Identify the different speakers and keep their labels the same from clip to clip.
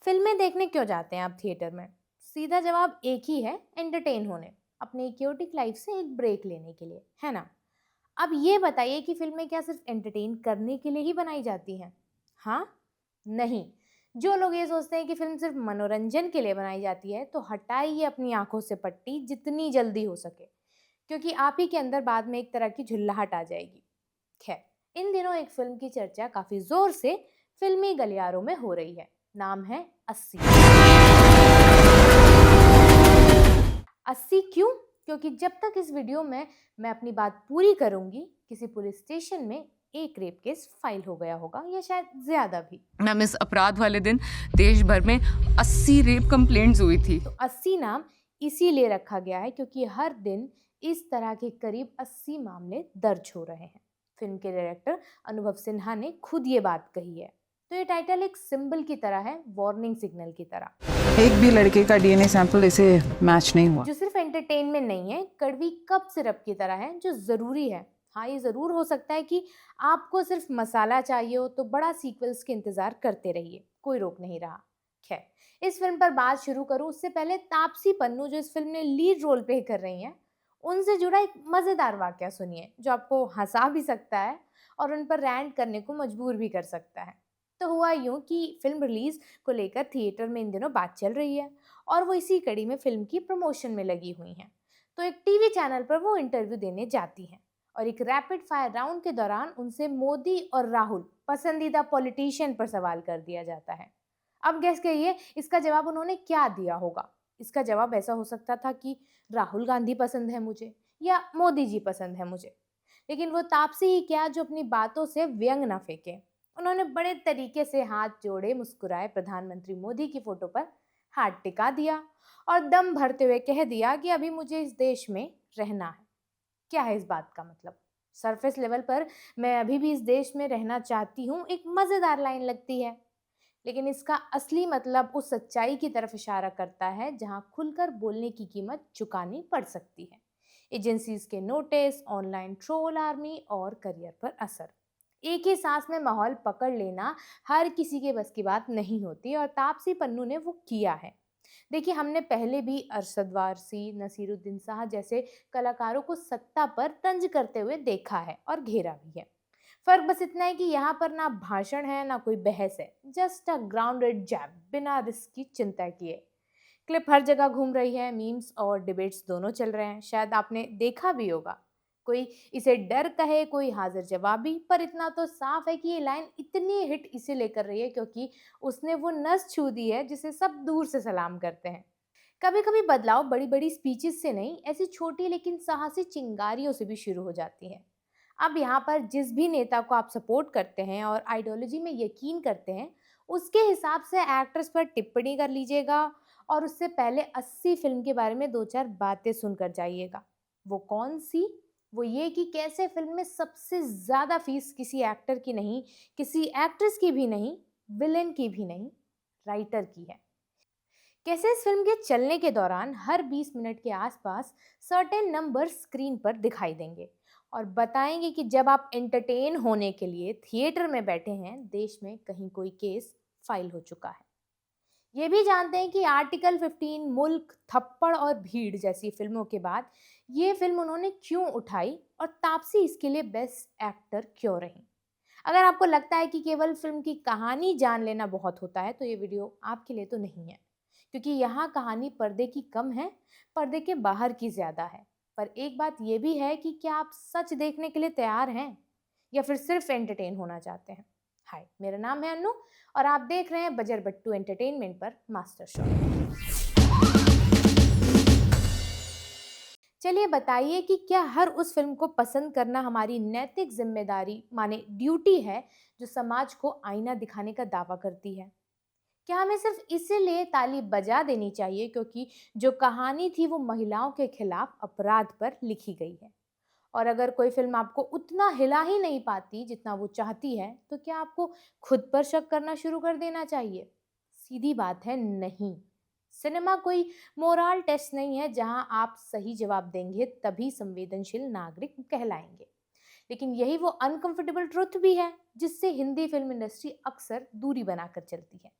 Speaker 1: फिल्में देखने क्यों जाते हैं आप थिएटर में? सीधा जवाब एक ही है, एंटरटेन होने, अपनी क्योटिक लाइफ से एक ब्रेक लेने के लिए, है ना? अब ये बताइए कि फिल्में क्या सिर्फ एंटरटेन करने के लिए ही बनाई जाती हैं? हाँ? नहीं। जो लोग ये सोचते हैं कि फिल्म सिर्फ मनोरंजन के लिए बनाई जाती है, तो हटाइए अपनी आंखों से पट्टी जितनी जल्दी हो सके, क्योंकि आप ही के अंदर बाद में एक तरह की झुल्लाहट आ जाएगी। खैर, इन दिनों एक फिल्म की चर्चा काफी जोर से फिल्मी गलियारों में हो रही है। नाम है 80। 80 क्यों? क्योंकि जब तक इस वीडियो में मैं अपनी बात पूरी करूंगी, किसी पुलिस स्टेशन में एक रेप केस फाइल हो गया होगा, या शायद ज्यादा भी।
Speaker 2: मैम, इस अपराध वाले दिन देश भर में 80 रेप कंप्लेंट्स हुई थी।
Speaker 1: तो 80 नाम इसीलिए रखा गया है क्योंकि हर दिन इस तरह के करीब 80 मामले दर्ज हो रहे हैं। फिल्म के डायरेक्टर अनुभव सिन्हा ने खुद ये बात कही है। तो ये टाइटल एक सिंबल की तरह है, वार्निंग सिग्नल की तरह।
Speaker 3: एक भी लड़के का डीएनए सैंपल इसे मैच नहीं हुआ।
Speaker 1: जो सिर्फ एंटरटेनमेंट नहीं है, कड़वी कप सिरप की तरह है जो जरूरी है। हाँ, ये जरूर हो सकता है कि आपको सिर्फ मसाला चाहिए हो तो बड़ा सीक्वल्स के इंतजार करते रहिए, कोई रोक नहीं रहा। खैर, इस फिल्म पर बात शुरू करूं उससे पहले तापसी पन्नू जो इस फिल्म में लीड रोल प्ले कर रही हैं, उनसे जुड़ा एक मजेदार वाकया सुनिए जो आपको हंसा भी सकता है और उन पर रैंट करने को मजबूर भी कर सकता है। तो हुआ यूं कि फिल्म रिलीज को लेकर थिएटर में इन दिनों बात चल रही है और वो इसी कड़ी में फिल्म की प्रमोशन में लगी हुई हैं। तो एक टीवी चैनल पर वो इंटरव्यू देने जाती हैं और एक रैपिड फायर राउंड के दौरान उनसे मोदी और राहुल पसंदीदा पॉलिटिशियन पर सवाल कर दिया जाता है। अब गेस करिए इसका जवाब उन्होंने क्या दिया होगा। इसका जवाब ऐसा हो सकता था कि राहुल गांधी पसंद है मुझे, या मोदी जी पसंद है मुझे। लेकिन वो तापसी ही क्या जो अपनी बातों से व्यंग ना फेंके। उन्होंने बड़े तरीके से हाथ जोड़े मुस्कुराए प्रधानमंत्री मोदी की फोटो पर हाथ टिका दिया और दम भरते हुए कह दिया कि अभी मुझे इस देश में रहना है। क्या है इस बात का मतलब? सरफेस लेवल पर मैं अभी भी इस देश में रहना चाहती हूँ, एक मजेदार लाइन लगती है, लेकिन इसका असली मतलब उस सच्चाई की तरफ इशारा करता है जहां खुलकर बोलने की कीमत चुकानी पड़ सकती है। एजेंसीज के नोटिस, ऑनलाइन ट्रोल आर्मी और करियर पर असर। एक ही सांस में माहौल पकड़ लेना हर किसी के बस की बात नहीं होती और तापसी पन्नू ने वो किया है। देखिए, हमने पहले भी अरशद वारसी, नसीरुद्दीन शाह जैसे कलाकारों को सत्ता पर तंज करते हुए देखा है और घेरा भी है। फर्क बस इतना है कि यहाँ पर ना भाषण है ना कोई बहस है, जस्ट अ ग्राउंडेड जैब बिना रिस्क की चिंता किए। क्लिप हर जगह घूम रही है, मीम्स और डिबेट्स दोनों चल रहे हैं, शायद आपने देखा भी होगा। कोई इसे डर कहे, कोई हाजिर जवाबी, पर इतना तो साफ है कि ये लाइन इतनी हिट इसीलिए कर रही है क्योंकि उसने वो नस छू दी है जिसे सब दूर से सलाम करते हैं। कभी कभी बदलाव बड़ी बड़ी स्पीचेस से नहीं, ऐसी छोटी लेकिन साहसी चिंगारियों से भी शुरू हो जाती है। अब यहाँ पर जिस भी नेता को आप सपोर्ट करते हैं और आइडियोलॉजी में यकीन करते हैं, उसके हिसाब से एक्ट्रेस पर टिप्पणी कर लीजिएगा और उससे पहले 80 फिल्म के बारे में दो चार बातें सुनकर जाइएगा। वो कौन सी? वो ये कि कैसे फिल्म में सबसे ज्यादा फीस किसी एक्टर की नहीं, किसी एक्ट्रेस की भी नहीं, विलेन की भी नहीं, राइटर की है। कैसे इस फिल्म के चलने के दौरान हर 20 मिनट के आसपास सर्टेन नंबर स्क्रीन पर दिखाई देंगे और बताएंगे कि जब आप एंटरटेन होने के लिए थिएटर में बैठे हैं, देश में कहीं कोई केस फाइल हो चुका है। ये भी जानते हैं कि आर्टिकल 15, मुल्क, थप्पड़ और भीड़ जैसी फिल्मों के बाद ये फिल्म उन्होंने क्यों उठाई और तापसी इसके लिए बेस्ट एक्टर क्यों रही। अगर आपको लगता है कि केवल फिल्म की कहानी जान लेना बहुत होता है, तो ये वीडियो आपके लिए तो नहीं है, क्योंकि यहाँ कहानी पर्दे की कम है, पर्दे के बाहर की ज्यादा है। पर एक बात ये भी है कि क्या आप सच देखने के लिए तैयार हैं या फिर सिर्फ एंटरटेन होना चाहते हैं। हाय, मेरा नाम है अनु और आप देख रहे हैं बजर बट्टू एंटरटेनमेंट पर मास्टर शॉट। चलिए बताइए कि क्या हर उस फिल्म को पसंद करना हमारी नैतिक जिम्मेदारी माने ड्यूटी है जो समाज को आईना दिखाने का दावा करती है? क्या हमें सिर्फ इसीलिए ताली बजा देनी चाहिए क्योंकि जो कहानी थी वो महिलाओं के खिलाफ अपराध पर लिखी गई है? और अगर कोई फिल्म आपको उतना हिला ही नहीं पाती जितना वो चाहती है, तो क्या आपको खुद पर शक करना शुरू कर देना चाहिए? सीधी बात है, नहीं। सिनेमा कोई मोरल टेस्ट नहीं है जहां आप सही जवाब देंगे तभी संवेदनशील नागरिक कहलाएंगे। लेकिन यही वो अनकंफर्टेबल ट्रुथ भी है जिससे हिंदी फिल्म इंडस्ट्री अक्सर दूरी बनाकर चलती है,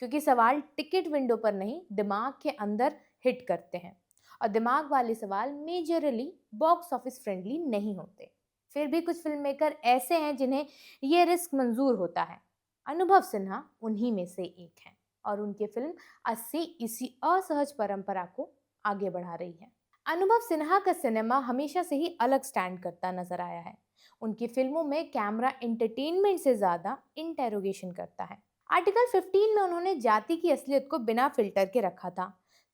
Speaker 1: क्योंकि सवाल टिकट विंडो पर नहीं, दिमाग के अंदर हिट करते हैं। और दिमाग वाले सवाल मेजरली बॉक्स ऑफिस फ्रेंडली नहीं होते। फिर भी कुछ फिल्म मेकर ऐसे हैं जिन्हें ये रिस्क मंजूर होता है। अनुभव सिन्हा उन्हीं में से एक हैं और उनकी फिल्म 80 इसी असहज परंपरा को आगे बढ़ा रही है। अनुभव सिन्हा का सिनेमा हमेशा से ही अलग स्टैंड करता नजर आया है। उनकी फिल्मों में कैमरा एंटरटेनमेंट से ज्यादा इंटेरोगेशन करता है। आर्टिकल 15 में उन्होंने जाति की असलियत को बिना फिल्टर के रखा था।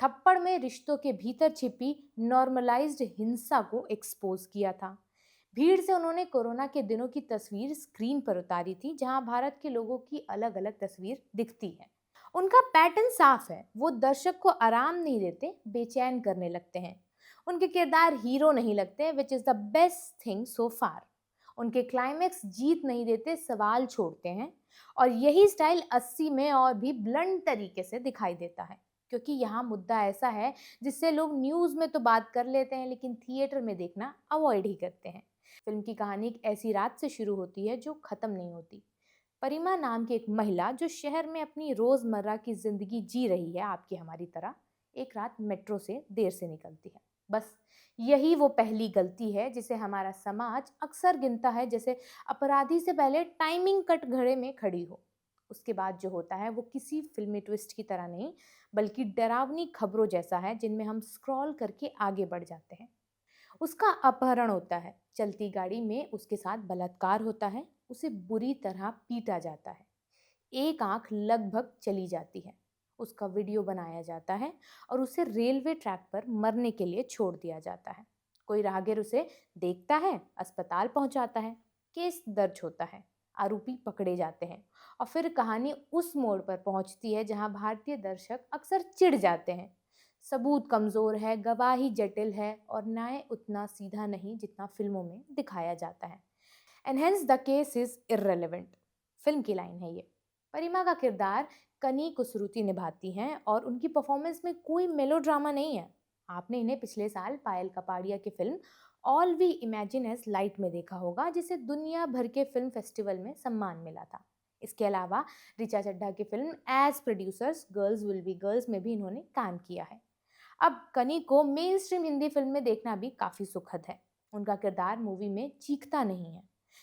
Speaker 1: थप्पड़ में रिश्तों के भीतर छिपी नॉर्मलाइज्ड हिंसा को एक्सपोज किया था। भीड़ से उन्होंने कोरोना के दिनों की तस्वीर स्क्रीन पर उतारी थी, जहां भारत के लोगों की अलग अलग तस्वीर दिखती है। उनका पैटर्न साफ है, वो दर्शक को आराम नहीं देते, बेचैन करने लगते हैं। उनके किरदार हीरो नहीं लगते, which is the best thing so far. उनके क्लाइमेक्स जीत नहीं देते, सवाल छोड़ते हैं। और यही स्टाइल 80 में और भी ब्लंट तरीके से दिखाई देता है, क्योंकि यहाँ मुद्दा ऐसा है जिससे लोग न्यूज़ में तो बात कर लेते हैं, लेकिन थिएटर में देखना अवॉइड ही करते हैं। फिल्म की कहानी एक ऐसी रात से शुरू होती है जो खत्म नहीं होती। परिमा नाम की एक महिला जो शहर में अपनी रोजमर्रा की जिंदगी जी रही है, आपकी हमारी तरह, एक रात मेट्रो से देर से निकलती है। बस यही वो पहली गलती है जिसे हमारा समाज अक्सर गिनता है, जैसे अपराधी से पहले टाइमिंग कट घड़े में खड़ी हो। उसके बाद जो होता है वो किसी फिल्मी ट्विस्ट की तरह नहीं, बल्कि डरावनी खबरों जैसा है, जिनमें हम स्क्रॉल करके आगे बढ़ जाते हैं। उसका अपहरण होता है, चलती गाड़ी में उसके साथ बलात्कार होता है, उसे बुरी तरह पीटा जाता है, एक आंख लगभग चली जाती है, उसका वीडियो बनाया जाता है और उसे रेलवे ट्रैक पर मरने के लिए छोड़ दिया जाता है। कोई राहगीर उसे देखता है, अस्पताल पहुंचाता है, केस दर्ज होता है, आरोपी पकड़े जाते हैं और फिर कहानी उस मोड़ पर पहुंचती है जहां भारतीय दर्शक अक्सर चिढ़ जाते हैं। सबूत कमजोर है, गवाही जटिल है और न्याय उतना सीधा नहीं जितना फिल्मों में दिखाया जाता है। And hence the case is irrelevant. Film की लाइन है ये। परिमा का किरदार कनी कुसरुती निभाती हैं और उनकी परफॉर्मेंस में कोई मेलोड्रामा नहीं है। आपने इन्हें पिछले साल पायल कपाड़िया की film All We Imagine as Light में देखा होगा, जिसे दुनिया भर के फिल्म फेस्टिवल में सम्मान मिला था। इसके अलावा ऋचा चड्ढा की film as producers Girls Will Be Girls में भी इन्होंने काम किया है। अब कनी को मेन स्ट्रीम हिंदी फिल्म में देखना भी काफी सुखद है। उनका किरदार मूवी में चीखता नहीं है,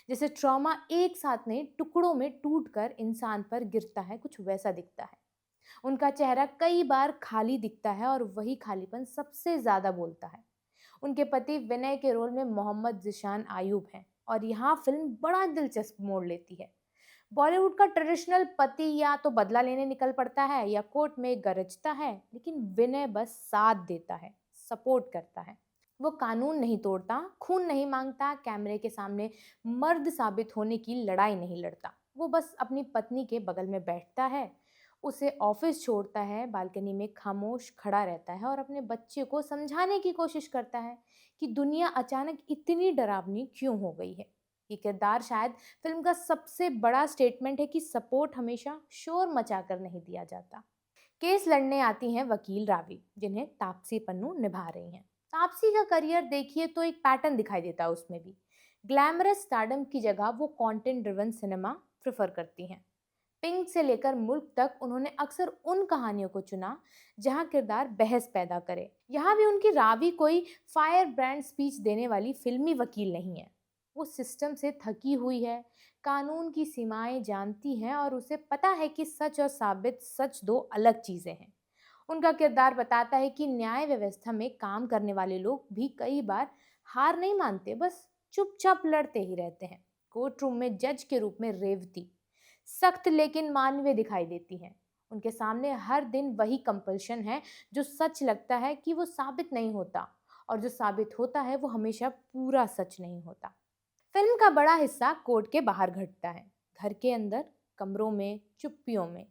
Speaker 1: जैसे ट्रॉमा एक साथ नहीं टुकड़ों में टूटकर इंसान पर गिरता है, कुछ वैसा दिखता है। उनका चेहरा कई बार खाली दिखता है और वही खालीपन सबसे ज्यादा बोलता है। उनके पति विनय के रोल में मोहम्मद जिशान आयूब हैं और यहाँ फिल्म बड़ा दिलचस्प मोड़ लेती है। बॉलीवुड का ट्रेडिशनल पति या तो बदला लेने निकल पड़ता है या कोर्ट में गरजता है, लेकिन विनय बस साथ देता है, सपोर्ट करता है। वो कानून नहीं तोड़ता, खून नहीं मांगता, कैमरे के सामने मर्द साबित होने की लड़ाई नहीं लड़ता। वो बस अपनी पत्नी के बगल में बैठता है, उसे ऑफिस छोड़ता है, बालकनी में खामोश खड़ा रहता है और अपने बच्चे को समझाने की कोशिश करता है कि दुनिया अचानक इतनी डरावनी क्यों हो गई है। ये किरदार शायद फिल्म का सबसे बड़ा स्टेटमेंट है कि सपोर्ट हमेशा शोर मचाकर नहीं दिया जाता। केस लड़ने आती हैं वकील रावी, जिन्हें तापसी पन्नू निभा रही हैं। तापसी का करियर देखिए तो एक पैटर्न दिखाई देता है उसमें भी। ग्लैमरस स्टारडम की जगह वो कंटेंट ड्रिवन सिनेमा प्रेफर करती हैं। पिंक से लेकर मुल्क तक उन्होंने अक्सर उन कहानियों को चुना जहां किरदार बहस पैदा करे। यहाँ भी उनकी रावी कोई फायर ब्रांड स्पीच देने वाली फिल्मी वकील नहीं है। वो सिस्टम से थकी हुई है, कानून की सीमाएं जानती हैं और उसे पता है कि सच और साबित सच दो अलग चीजें हैं। उनका किरदार बताता है कि न्याय व्यवस्था में काम करने वाले लोग भी कई बार हार नहीं मानते, बस चुपचाप लड़ते ही रहते हैं। कोर्ट रूम में जज के रूप में रेवती सख्त लेकिन मानवीय दिखाई देती हैं। उनके सामने हर दिन वही कंपल्शन है, जो सच लगता है कि वो साबित नहीं होता और जो साबित होता है वो हमेशा पूरा सच नहीं होता। फिल्म का बड़ा हिस्सा कोर्ट के बाहर घटता है, घर के अंदर, कमरों में, चुप्पियों में।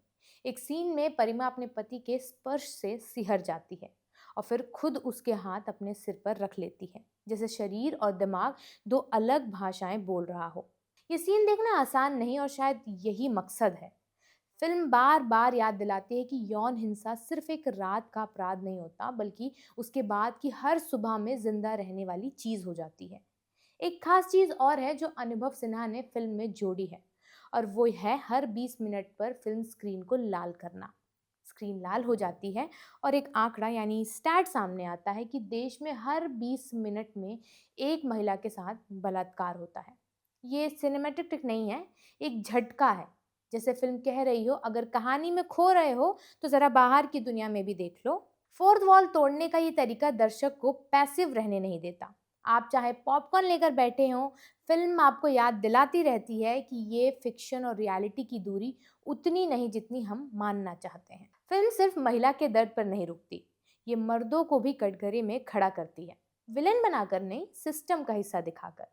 Speaker 1: एक सीन में परिमा अपने पति के स्पर्श से सिहर जाती है और फिर खुद उसके हाथ अपने सिर पर रख लेती है, जैसे शरीर और दिमाग दो अलग भाषाएं बोल रहा हो। ये सीन देखना आसान नहीं और शायद यही मकसद है। फिल्म बार बार याद दिलाती है कि यौन हिंसा सिर्फ एक रात का अपराध नहीं होता, बल्कि उसके बाद की हर सुबह में जिंदा रहने वाली चीज हो जाती है। एक खास चीज और है जो अनुभव सिन्हा ने फिल्म में जोड़ी है, और वो है हर 20 मिनट पर फिल्म स्क्रीन को लाल करना। स्क्रीन लाल हो जाती है और एक आंकड़ा यानी स्टैट सामने आता है कि देश में हर 20 मिनट में एक महिला के साथ बलात्कार होता है। ये सिनेमैटिक ट्रिक नहीं है, एक झटका है। जैसे फिल्म कह रही हो, अगर कहानी में खो रहे हो तो ज़रा बाहर की दुनिया में भी देख लो। फोर्थ वॉल तोड़ने का ये तरीका दर्शक को पैसिव रहने नहीं देता। आप चाहे पॉपकॉर्न लेकर बैठे हों, फिल्म आपको याद दिलाती रहती है कि ये फिक्शन और रियलिटी की दूरी उतनी नहीं जितनी हम मानना चाहते हैं। फिल्म सिर्फ महिला के दर्द पर नहीं रुकती, ये मर्दों को भी कटघरे में खड़ा करती है। विलेन बनाकर नहीं, सिस्टम का हिस्सा दिखाकर।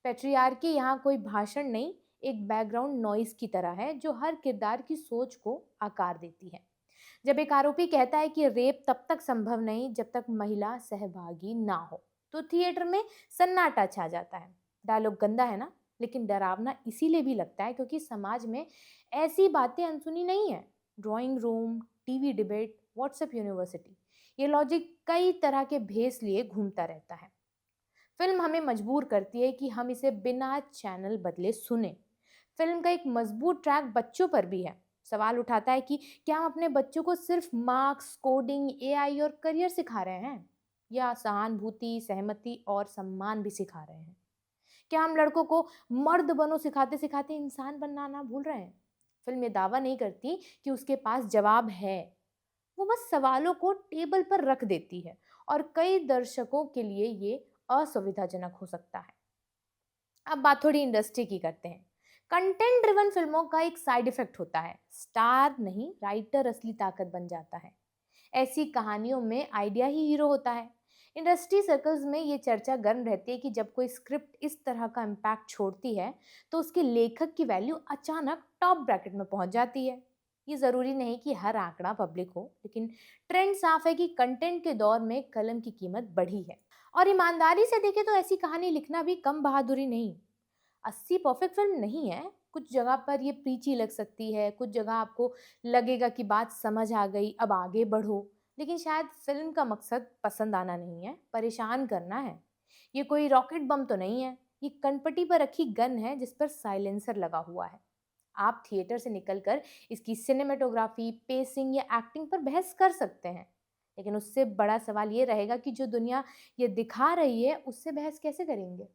Speaker 1: पैट्रियार्की यहाँ कोई भाषण नहीं, एक बैकग्राउंड नॉइस की तरह है जो हर किरदार की सोच को आकार देती है। जब एक आरोपी कहता है कि रेप तब तक संभव नहीं जब तक महिला सहभागी ना हो, तो थिएटर में सन्नाटा छा जाता है। डायलॉग गंदा है ना, लेकिन डरावना इसीलिए भी लगता है क्योंकि समाज में ऐसी बातें अनसुनी नहीं है। Drawing room, TV debate, WhatsApp university, ये लॉजिक कई तरह के भेस लिए घूमता रहता है। फिल्म हमें मजबूर करती है कि हम इसे बिना चैनल बदले सुने। फिल्म का एक मजबूत ट्रैक बच्चों पर भी है। सवाल उठाता है कि क्या हम अपने बच्चों को सिर्फ मार्क्स, कोडिंग, एआई और करियर सिखा रहे हैं, या सहानुभूति, सहमति और सम्मान भी सिखा रहे हैं? क्या हम लड़कों को मर्द बनो सिखाते सिखाते इंसान बनना भूल रहे हैं? फिल्म ये दावा नहीं करती कि उसके पास जवाब है, वो बस सवालों को टेबल पर रख देती है, और कई दर्शकों के लिए ये असुविधाजनक हो सकता है। अब बात थोड़ी इंडस्ट्री की करते हैं। कंटेंट ड्रिवन फिल्मों का एक साइड इफेक्ट होता है, स्टार नहीं राइटर असली ताकत बन जाता है। ऐसी कहानियों में आइडिया ही हीरो होता है। इंडस्ट्री सर्कल्स में ये चर्चा गर्म रहती है कि जब कोई स्क्रिप्ट इस तरह का इम्पैक्ट छोड़ती है तो उसके लेखक की वैल्यू अचानक टॉप ब्रैकेट में पहुंच जाती है। ये ज़रूरी नहीं कि हर आंकड़ा पब्लिक हो, लेकिन ट्रेंड साफ है कि कंटेंट के दौर में कलम की कीमत बढ़ी है। और ईमानदारी से देखें तो ऐसी कहानी लिखना भी कम बहादुरी नहीं। 80 परफेक्ट फिल्म नहीं है। कुछ जगह पर ये प्रीची लग सकती है, कुछ जगह आपको लगेगा कि बात समझ आ गई, अब आगे बढ़ो। लेकिन शायद फिल्म का मकसद पसंद आना नहीं है, परेशान करना है। ये कोई रॉकेट बम तो नहीं है, ये कनपट्टी पर रखी गन है जिस पर साइलेंसर लगा हुआ है। आप थिएटर से निकलकर इसकी सिनेमेटोग्राफी, पेसिंग या एक्टिंग पर बहस कर सकते हैं, लेकिन उससे बड़ा सवाल ये रहेगा कि जो दुनिया ये दिखा रही है उससे बहस कैसे करेंगे?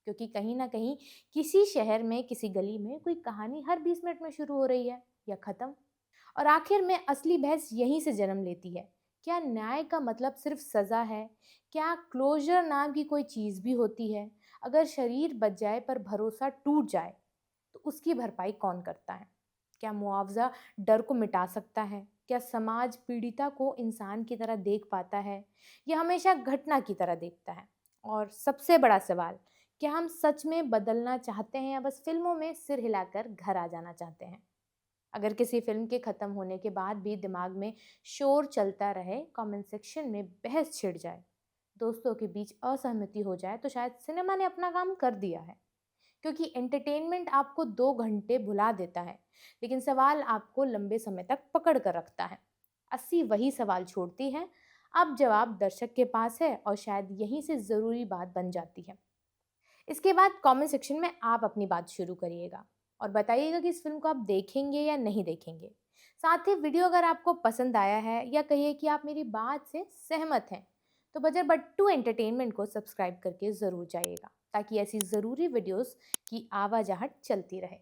Speaker 1: क्योंकि कहीं ना कहीं किसी शहर में, किसी गली में कोई कहानी हर 20 मिनट में शुरू हो रही है या खत्म। और आखिर में असली बहस यहीं से जन्म लेती है। क्या न्याय का मतलब सिर्फ सजा है? क्या क्लोजर नाम की कोई चीज़ भी होती है? अगर शरीर बच जाए पर भरोसा टूट जाए तो उसकी भरपाई कौन करता है? क्या मुआवजा डर को मिटा सकता है? क्या समाज पीड़िता को इंसान की तरह देख पाता है या हमेशा घटना की तरह देखता है? और सबसे बड़ा सवाल, क्या हम सच में बदलना चाहते हैं या बस फिल्मों में सिर हिलाकर घर आ जाना चाहते हैं? अगर किसी फिल्म के खत्म होने के बाद भी दिमाग में शोर चलता रहे, कमेंट सेक्शन में बहस छिड़ जाए, दोस्तों के बीच असहमति हो जाए, तो शायद सिनेमा ने अपना काम कर दिया है। क्योंकि एंटरटेनमेंट आपको 2 घंटे भुला देता है, लेकिन सवाल आपको लंबे समय तक पकड़ कर रखता है। 80 वही सवाल छोड़ती है। अब जवाब दर्शक के पास है और शायद यहीं से ज़रूरी बात बन जाती है। इसके बाद कमेंट सेक्शन में आप अपनी बात शुरू करिएगा और बताइएगा कि इस फिल्म को आप देखेंगे या नहीं देखेंगे। साथ ही वीडियो अगर आपको पसंद आया है या कहिए कि आप मेरी बात से सहमत हैं, तो बजर बट्टू एंटरटेनमेंट को सब्सक्राइब करके ज़रूर जाइएगा ताकि ऐसी ज़रूरी वीडियोस की आवाजाहट चलती रहे।